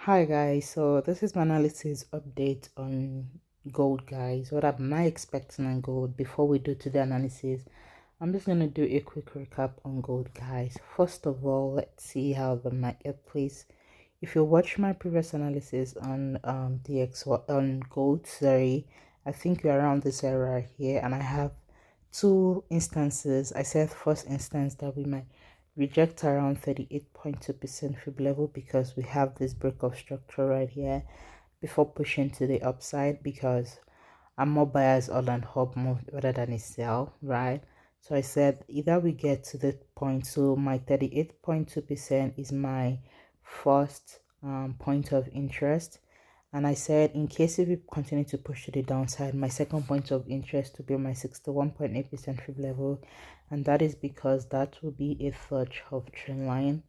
Hi guys, so this is my analysis update on gold, guys. What am I expecting on gold? Before we do today analysis, I'm just gonna do a quick recap on gold, guys. First of all, let's see how the market plays. If you watch my previous analysis on DX on gold, sorry, I think we're around this area here, and I have two instances. I said first instance that we might reject around 38.2% fib level because we have this break of structure right here before pushing to the upside, because I'm more biased on hop more rather than a sell, right? So I said either we get to the point. So my 38.2% is my first point of interest, and I said in case if we continue to push to the downside, my second point of interest to be my 61.8% fib level, and that is because that will be a touch of trend line.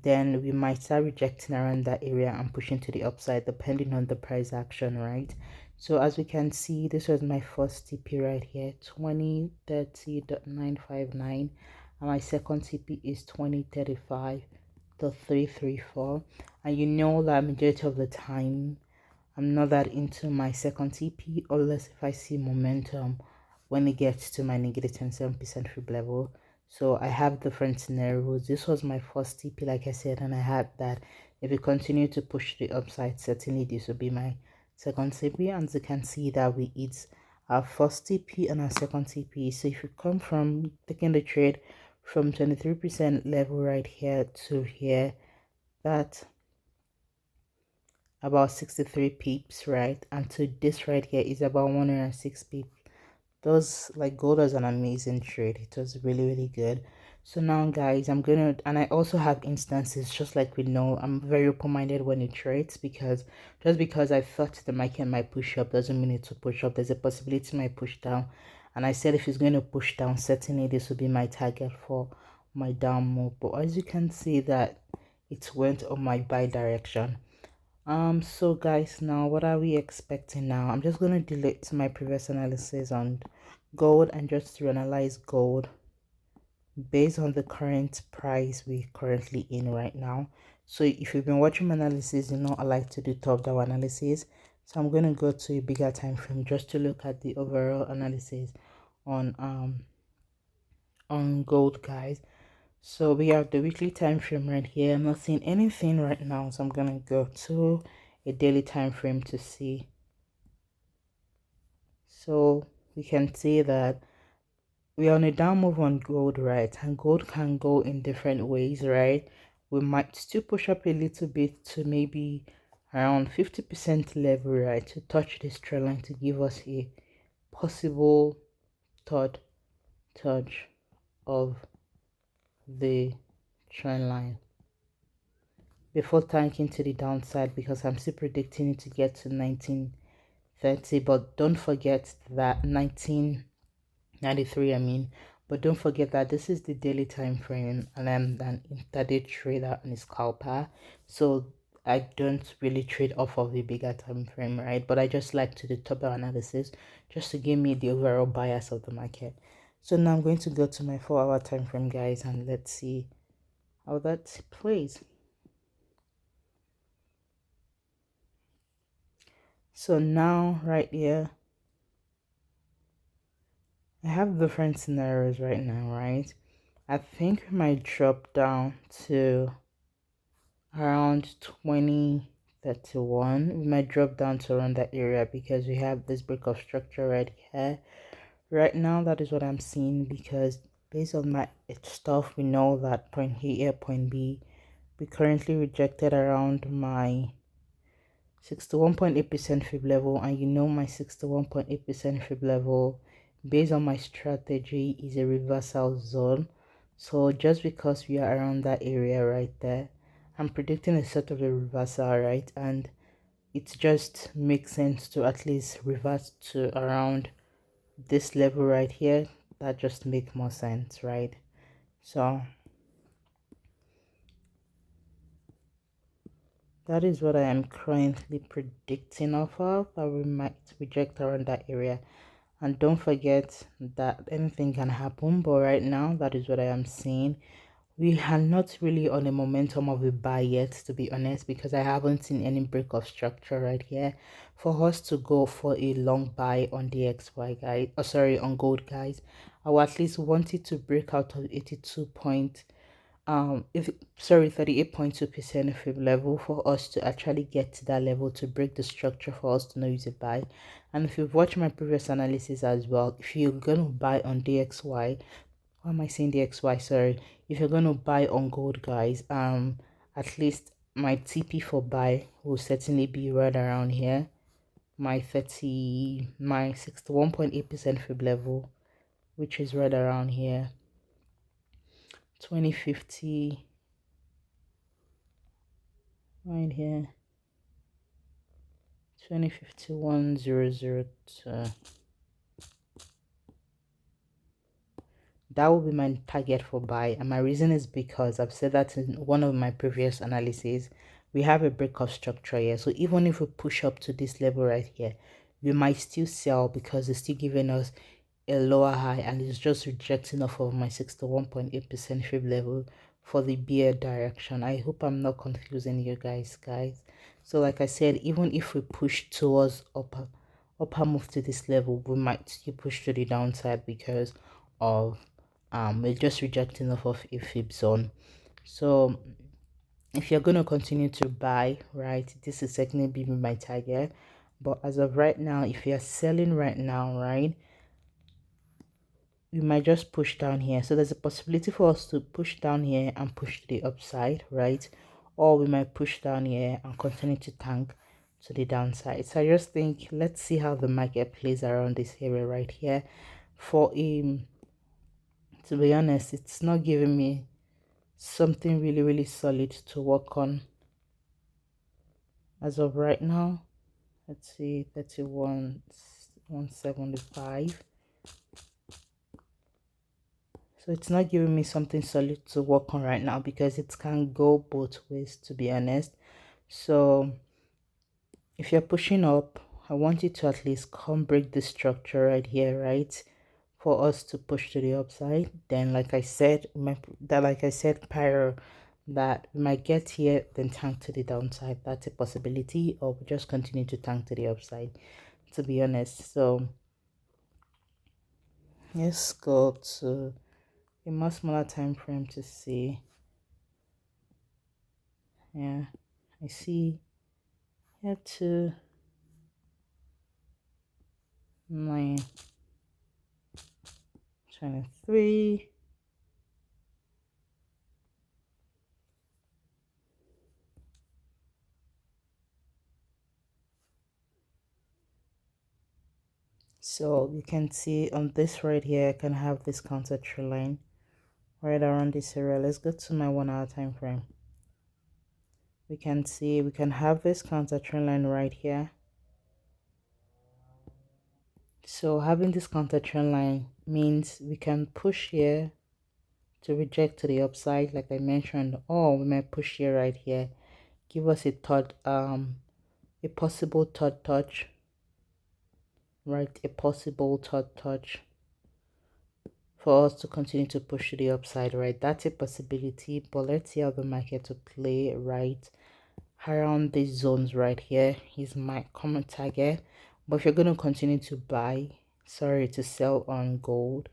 Then we might start rejecting around that area and pushing to the upside depending on the price action, right? So as we can see, this was my first TP right here, 2030.959, and my second TP is 2035.334. And you know that majority of the time I'm not that into my second TP unless if I see momentum when it gets to my negative 27% fib level. So I have different scenarios. This was my first TP, like I said, and I had that if we continue to push the upside, certainly this will be my second TP. And you can see that we hit our first TP and our second TP. So if you come from taking the trade from 23% level right here to here, that about 63 pips, right? And to this right here is about 106 pips. Those, like, gold was an amazing trade. It was really good. So now guys, I'm gonna, and I also have instances, just like we know, I'm very open-minded when it trades, because just because I thought the market might push up doesn't mean it to push up. There's a possibility it might push down, and I said if it's going to push down, certainly this will be my target for my down move. But as you can see that it went on my buy direction. So guys, now what are we expecting now? I'm just going to delete my previous analysis on gold and just to analyze gold based on the current price we're currently in right now. So if you've been watching my analysis, you know I like to do top down analysis. So I'm going to go to a bigger time frame just to look at the overall analysis on gold, guys. So we have the weekly time frame right here. I'm not seeing anything right now, so I'm gonna go to a daily time frame to see. So we can see that we are on a down move on gold, right? And gold can go in different ways, right? We might still push up a little bit to maybe around 50% level, right, to touch this trend line to give us a possible third touch of the trend line before tanking to the downside, because I'm still predicting it to get to 1930. But don't forget that 1993, I mean, but don't forget that this is the daily time frame and I'm an intraday trader on a scalper. So I don't really trade off of the bigger time frame, right? But I just like to do top down analysis just to give me the overall bias of the market. So now I'm going to go to my 4-hour time frame, guys, and let's see how that plays. So now right here, I have different scenarios right now, right? I think we might drop down to around 2031. We might drop down to around that area because we have this break of structure right here. Right now, that is what I'm seeing, because based on my stuff, we know that point A, point B, we currently rejected around my 61.8% fib level, and you know my 61.8% fib level based on my strategy is a reversal zone. So just because we are around that area right there, I'm predicting a sort of a reversal, right? And it just makes sense to at least reverse to around this level right here. That just makes more sense, right? So that is what I am currently predicting off of, that we might reject around that area. And don't forget that anything can happen, but right now that is what I am seeing. We are not really on a momentum of a buy yet, to be honest, because I haven't seen any break of structure right here for us to go for a long buy on the XY, guys. Oh, sorry, on gold, guys. I would at least want it to break out of 82 point if sorry 38.2% fib level for us to actually get to that level to break the structure for us to know it's a buy. And if you've watched my previous analysis as well, if you're gonna buy on DXY, why am I saying DXY, sorry, if you're gonna buy on gold, guys, at least my TP for buy will certainly be right around here, my 61.8% fib level, which is right around here, 2050 right here, 2051.002. That will be my target for buy, and my reason is because I've said that in one of my previous analyses. We have a breakout structure here, so even if we push up to this level right here, we might still sell because it's still giving us a lower high, and it's just rejecting off of my 61.8% fib level for the bear direction. I hope I'm not confusing you guys. So like I said, even if we push towards upper move to this level, we might still push to the downside because of we're just rejecting off of a fib zone. So if you're going to continue to buy, right, this is certainly be my target. But as of right now, if you're selling right now, right, we might just push down here. So there's a possibility for us to push down here and push to the upside, right? Or we might push down here and continue to tank to the downside. So I just think let's see how the market plays around this area right here. For to be honest, it's not giving me something really solid to work on as of right now. Let's see, 31,175. So it's not giving me something solid to work on right now because it can go both ways, to be honest. So if you're pushing up, I want you to at least come break the structure right here, right, for us to push to the upside. Then like I said prior, that we might get here then tank to the downside. That's a possibility, or we just continue to tank to the upside, to be honest. So let's go to a much smaller time frame to see. Yeah, I see here to 9:23. So you can see on this right here, I can have this counter trend line right around this area. Let's go to my 1 hour time frame. We can see we can have this counter trend line right here. So having this counter trend line means we can push here to reject to the upside, like I mentioned, or we might push here right here, give us a possible third touch, right? A possible third touch for us to continue to push to the upside, right? That's a possibility, but let's see how the market to play right around these zones right here is my common target. But if you're going to continue to to sell on gold,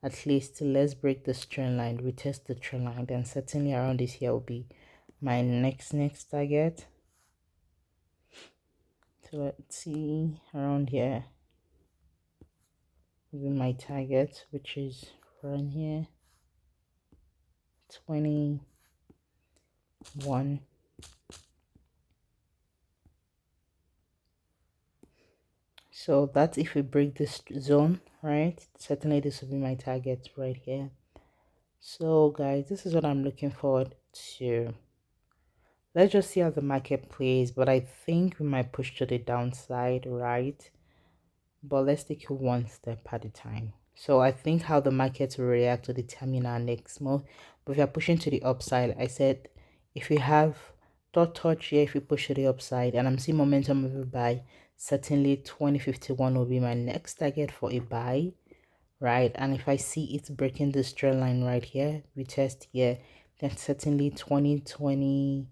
at least let's break this trend line, retest the trend line, then certainly around this here will be my next target. So let's see, around here will be my target, which is around here, 21. So that's if we break this zone, right? Certainly this will be my target right here. So guys, this is what I'm looking forward to. Let's just see how the market plays, but I think we might push to the downside, right? But let's take it one step at a time. So I think how the market will react to determine our next move. But if you're pushing to the upside, I said if we have third touch here, if we push to the upside and I'm seeing momentum of a buy, certainly 2051 will be my next target for a buy, right? And if I see it breaking this trend line right here, we test here, then certainly 2020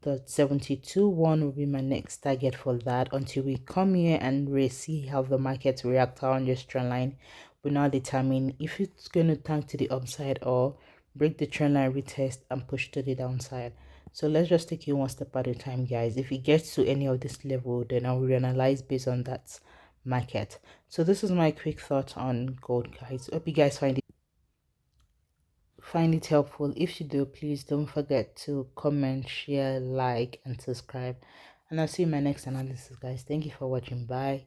the 72 will be my next target for that until we come here and we see how the market react on this trend line. We now determine if it's going to turn to the upside or break the trend line, retest and push to the downside. So let's just take it one step at a time, guys. If it gets to any of this level, then I will reanalyze based on that market. So this is my quick thought on gold, guys. Hope you guys find it helpful. If you do, please don't forget to comment, share, like and subscribe, and I'll see you in my next analysis, guys. Thank you for watching. Bye.